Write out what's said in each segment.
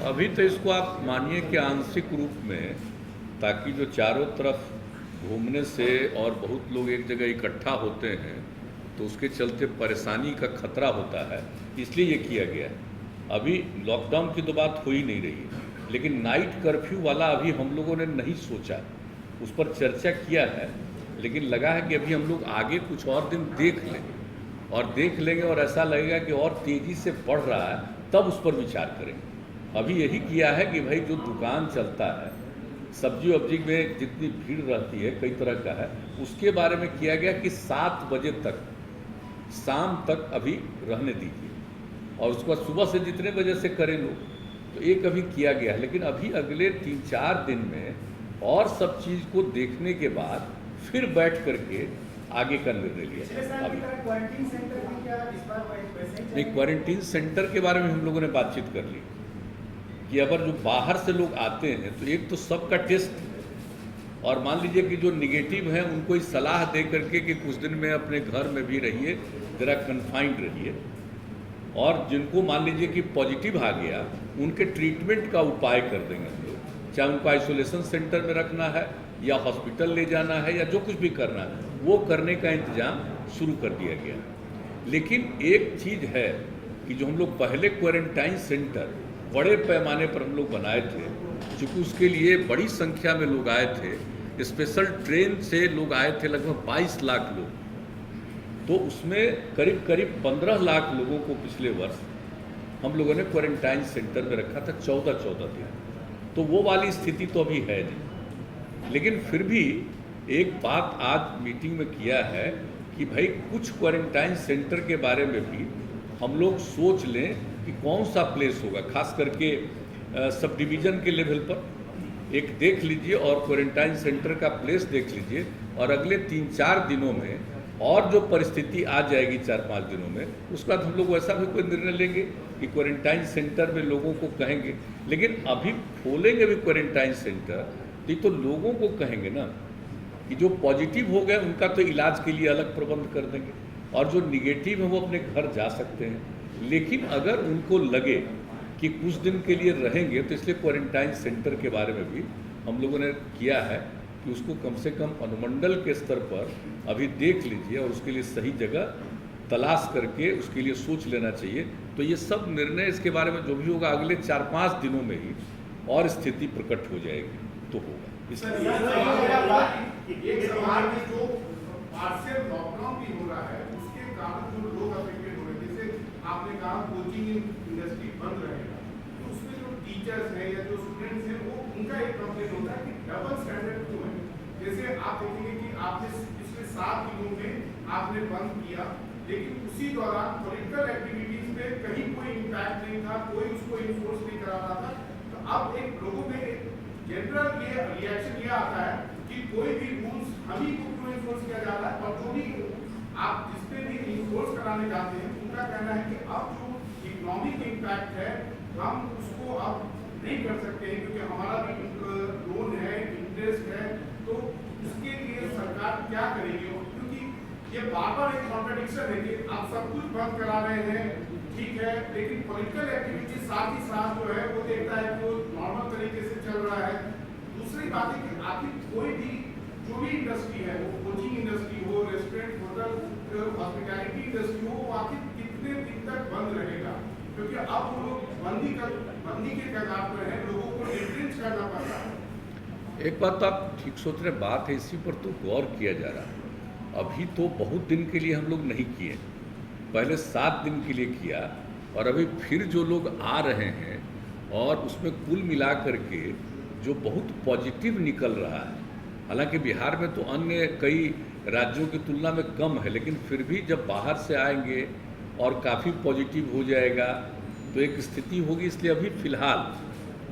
अभी तो इसको आप मानिए कि आंशिक रूप में, ताकि जो चारों तरफ घूमने से और बहुत लोग एक जगह इकट्ठा होते हैं तो उसके चलते परेशानी का खतरा होता है, इसलिए ये किया गया है। अभी लॉकडाउन की तो बात हो ही नहीं रही है, लेकिन नाइट कर्फ्यू वाला अभी हम लोगों ने नहीं सोचा, उस पर चर्चा किया है, लेकिन लगा है कि अभी हम लोग आगे कुछ और दिन देख लें और देख लेंगे और ऐसा लगेगा कि और तेज़ी से बढ़ रहा है तब उस पर विचार करेंगे। अभी यही किया है कि भाई जो दुकान चलता है, सब्जी वब्जी में जितनी भीड़ रहती है कई तरह का है, उसके बारे में किया गया कि 7 बजे तक, शाम तक अभी रहने दीजिए और उसके बाद सुबह से जितने बजे से करें लोग, तो एक अभी किया गया है। लेकिन अभी अगले 3-4 दिन में और सब चीज़ को देखने के बाद फिर बैठ करके आगे का निर्णय लिया। अभी नहीं, क्वारंटीन सेंटर के बारे में हम लोगों ने बातचीत कर ली कि अगर जो बाहर से लोग आते हैं तो एक तो सबका टेस्ट, और मान लीजिए कि जो निगेटिव हैं उनको ही सलाह दे करके कि कुछ दिन में अपने घर में भी रहिए, ज़रा कन्फाइंड रहिए, और जिनको मान लीजिए कि पॉजिटिव आ गया उनके ट्रीटमेंट का उपाय कर देंगे हम लोग, चाहे उनको आइसोलेशन सेंटर में रखना है या हॉस्पिटल ले जाना है या जो कुछ भी करना है वो करने का इंतज़ाम शुरू कर दिया गया। लेकिन एक चीज़ है कि जो हम लोग पहले क्वारंटाइन सेंटर बड़े पैमाने पर हम लोग बनाए थे, चूँकि उसके लिए बड़ी संख्या में लोग आए थे, स्पेशल ट्रेन से लोग आए थे, लगभग 22 लाख लोग, तो उसमें करीब करीब 15 लाख लोगों को पिछले वर्ष हम लोगों ने क्वारंटाइन सेंटर में रखा था 14-14 दिन। तो वो वाली स्थिति तो अभी है नहीं, लेकिन फिर भी एक बात आज मीटिंग में किया है कि भाई कुछ क्वारंटाइन सेंटर के बारे में भी हम लोग सोच लें कि कौन सा प्लेस होगा, खास करके सब डिवीज़न के लेवल पर एक देख लीजिए और क्वारंटाइन सेंटर का प्लेस देख लीजिए, और अगले 3-4 दिनों में और जो परिस्थिति आ जाएगी 4-5 दिनों में, उसके बाद हम लोग वैसा भी कोई निर्णय लेंगे कि क्वारंटाइन सेंटर में लोगों को कहेंगे। लेकिन अभी खोलेंगे भी क्वारंटाइन सेंटर तो लोगों को कहेंगे ना कि जो पॉजिटिव हो गए उनका तो इलाज के लिए अलग प्रबंध कर देंगे, और जो निगेटिव है वो अपने घर जा सकते हैं। लेकिन अगर उनको लगे कि कुछ दिन के लिए रहेंगे, तो इसलिए क्वारंटाइन सेंटर के बारे में भी हम लोगों ने किया है कि उसको कम से कम अनुमंडल के स्तर पर अभी देख लीजिए और उसके लिए सही जगह तलाश करके उसके लिए सोच लेना चाहिए। तो ये सब निर्णय इसके बारे में जो भी होगा अगले 4-5 दिनों में ही और स्थिति प्रकट हो जाएगी तो होगा। एक सवाल में जो पार्शियल लॉकडाउन भी हो रहा है उसके कारण जो लोग अफेक्टेड हो रहे हैं, जैसे आपने कहा कोचिंग इंडस्ट्री बंद रहेगा, तो उसमें जो टीचर्स हैं या जो स्टूडेंट्स हैं वो उनका एक कंप्लेन होता है कि डबल स्टैंडर्ड क्यों है। जैसे आप देखेंगे कि आपने पिछले 7 दिनों में आपने बंद किया, लेकिन उसी दौरान पॉलिटिकल एक्टिविटीज में कहीं कोई इम्पैक्ट नहीं था, कोई उसको इन्फोर्स नहीं करा रहा था। तो अब एक लोगों में जनरल ये रिएक्शन ये आता है कि कोई भी रूल्स हम ही को क्यों इन्फोर्स किया जा रहा है, और जो भी आप जिस पे भी इन्फोर्स कराने जाते हैं उनका कहना है कि अब जो इकोनॉमिक इम्पैक्ट है हम उसको अब नहीं कर सकते हैं क्योंकि हमारा भी लोन है, इंटरेस्ट है, तो उसके लिए सरकार क्या करेगी। क्योंकि ये बार-बार एक कॉन्ट्रडिक्शन है कि आप सब कुछ बंद करा रहे हैं, ठीक है, लेकिन पॉलिटिकल एक्टिविटी साथ ही साथ जो है वो देखता है कि वो नॉर्मल तरीके से चल रहा है। दूसरी बात है कि आखिर कोई भी जो भी इंडस्ट्री है, वो कोचिंग इंडस्ट्री हो, रेस्टोरेंट, होटल, हॉस्पिटैलिटी इंडस्ट्री हो, वो आखिर कितने दिन तक बंद रहेगा, क्योंकि अब वो लोग बंदी के कगार पर है, लोगों को रिट्रेंच करना पड़ रहा है। एक बात तो आप ठीक सोच रहे, बात है इसी पर तो गौर किया जा रहा है। अभी तो बहुत दिन के लिए हम लोग नहीं किए, पहले 7 दिन के लिए किया, और अभी फिर जो लोग आ रहे हैं और उसमें कुल मिला करके जो बहुत पॉजिटिव निकल रहा है, हालांकि बिहार में तो अन्य कई राज्यों की तुलना में कम है, लेकिन फिर भी जब बाहर से आएंगे और काफ़ी पॉजिटिव हो जाएगा तो एक स्थिति होगी। इसलिए अभी फ़िलहाल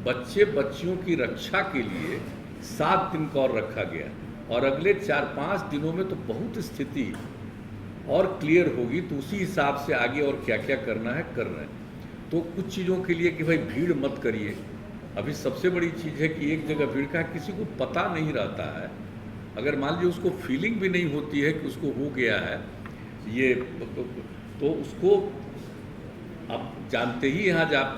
बच्चियों की रक्षा के लिए 7 दिन का और रखा गया, और अगले 4-5 दिनों में तो बहुत स्थिति और क्लियर होगी, तो उसी हिसाब से आगे और क्या क्या करना है कर रहे हैं। तो कुछ चीज़ों के लिए कि भाई भीड़ मत करिए। अभी सबसे बड़ी चीज़ है कि एक जगह भीड़ का किसी को पता नहीं रहता है, अगर मान लीजिए उसको फीलिंग भी नहीं होती है कि उसको हो गया है ये, तो उसको आप जानते ही यहाँ आप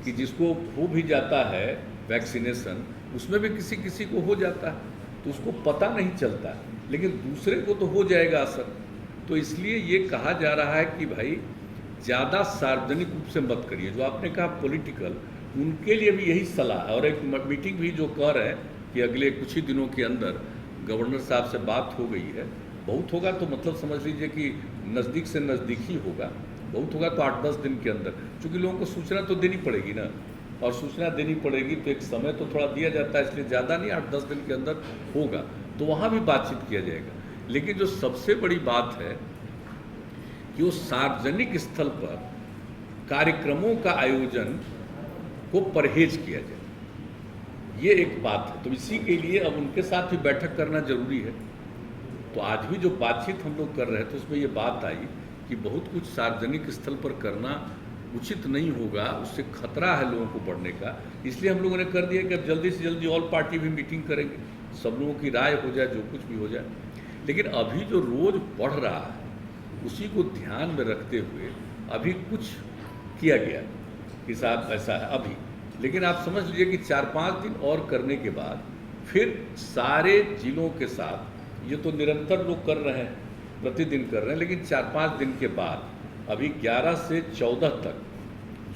कि जिसको हो भी जाता है वैक्सीनेशन, उसमें भी किसी किसी को हो जाता है तो उसको पता नहीं चलता, लेकिन दूसरे को तो हो जाएगा असर। तो इसलिए ये कहा जा रहा है कि भाई ज़्यादा सार्वजनिक रूप से मत करिए। जो आपने कहा पॉलिटिकल, उनके लिए भी यही सलाह है। और एक मीटिंग भी जो कह रहे हैं कि अगले कुछ ही दिनों के अंदर गवर्नर साहब से बात हो गई है। बहुत होगा तो मतलब समझ लीजिए कि नज़दीक से नज़दीक ही होगा, बहुत होगा तो 8-10 दिन के अंदर, क्योंकि लोगों को सूचना तो देनी पड़ेगी ना, और सूचना देनी पड़ेगी तो एक समय तो थोड़ा दिया जाता है, इसलिए ज़्यादा नहीं 8-10 दिन के अंदर होगा, तो वहाँ भी बातचीत किया जाएगा। लेकिन जो सबसे बड़ी बात है कि वो सार्वजनिक स्थल पर कार्यक्रमों का आयोजन को परहेज किया जाए, ये एक बात है। तो इसी के लिए अब उनके साथ भी बैठक करना जरूरी है। तो आज भी जो बातचीत हम लोग कर रहे थे उसमें ये बात आई कि बहुत कुछ सार्वजनिक स्थल पर करना उचित नहीं होगा, उससे खतरा है लोगों को बढ़ने का। इसलिए हम लोगों ने कर दिया कि अब जल्दी से जल्दी ऑल पार्टी भी मीटिंग करेंगे, सब लोगों की राय हो जाए, जो कुछ भी हो जाए। लेकिन अभी जो रोज़ बढ़ रहा है उसी को ध्यान में रखते हुए अभी कुछ किया गया कि साहब ऐसा है अभी। लेकिन आप समझ लीजिए कि 4-5 दिन और करने के बाद फिर सारे जिलों के साथ, ये तो निरंतर लोग कर रहे हैं, प्रतिदिन कर रहे हैं, लेकिन 4-5 दिन के बाद अभी 11 से 14 तक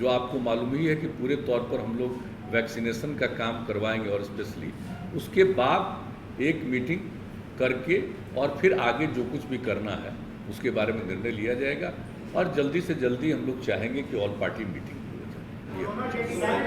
जो आपको मालूम ही है कि पूरे तौर पर हम लोग वैक्सीनेशन का काम करवाएंगे, और स्पेशली उसके बाद एक मीटिंग करके और फिर आगे जो कुछ भी करना है उसके बारे में निर्णय लिया जाएगा। और जल्दी से जल्दी हम लोग चाहेंगे कि ऑल पार्टी मीटिंग हो जाए।